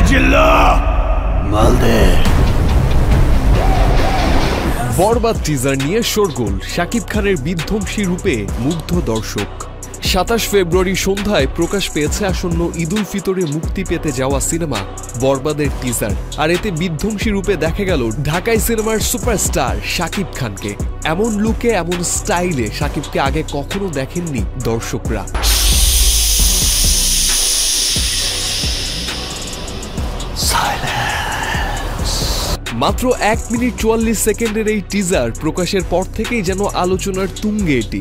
চিল্লা মালদে। বরবাদ টিজার নিয়ে শোরগোল, শাকিব খানের বিধ্বংসী রূপে মুগ্ধ দর্শক। ২৭ ফেব্রুয়ারি সন্ধ্যায় প্রকাশ পেয়েছে আসন্ন ঈদ উল ফিতরে মুক্তি পেতে যাওয়া সিনেমা বরবাদের টিজার। আর এতে বিধ্বংসী রূপে দেখা গেল ঢাকাই সিনেমার সুপারস্টার শাকিব খানকে। এমন লুকে, এমন স্টাইলে শাকিবকে আগে কখনো দেখেননি দর্শকরা। মাত্র 1 মিনিট 44 সেকেন্ডের এই টিজার প্রকাশের পর থেকেই যেন আলোচনার তুঙ্গে এটি।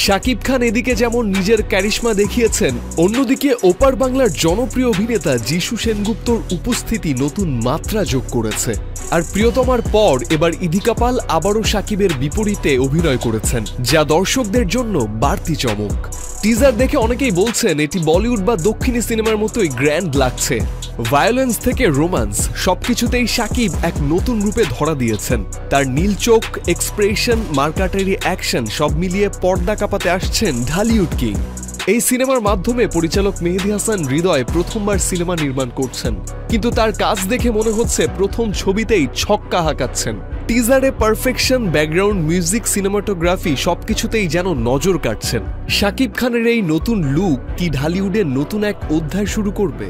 শাকিব খান এদিকে যেমন নিজের ক্যারিশমা দেখিয়েছেন, অন্যদিকে ওপার বাংলার জনপ্রিয় অভিনেতা যিশু সেনগুপ্তর উপস্থিতি নতুন মাত্রা যোগ করেছে। আর প্রিয়তমার পর এবার ইদিকা পাল আবারও শাকিবের বিপরীতে অভিনয় করেছেন, যা দর্শকদের জন্য বাড়তি চমক। টিজার দেখে অনেকেই বলছেন এটি বলিউড বা দক্ষিণী সিনেমার মতোই গ্র্যান্ড লাগছে। ভায়োলেন্স থেকে রোমান্স, সবকিছুতেই শাকিব এক নতুন রূপে ধরা দিয়েছেন। তার নীল চোখ, এক্সপ্রেশন, মার্কাটারি অ্যাকশন সব মিলিয়ে পর্দা কাঁপাতে আসছেন ঢালিউড কিং। এই সিনেমার মাধ্যমে পরিচালক মেহেদী হাসান হৃদয় প্রথমবার সিনেমা নির্মাণ করছেন, কিন্তু তার কাজ দেখে মনে হচ্ছে প্রথম ছবিতেই ছক্কা হাঁকাচ্ছেন। টিজারে পারফেকশন, ব্যাকগ্রাউন্ড মিউজিক, সিনেমাটোগ্রাফি সবকিছুতেই যেন নজর কাটছেন। শাকিব খানের এই নতুন লুক কি ঢালিউডের নতুন এক অধ্যায় শুরু করবে?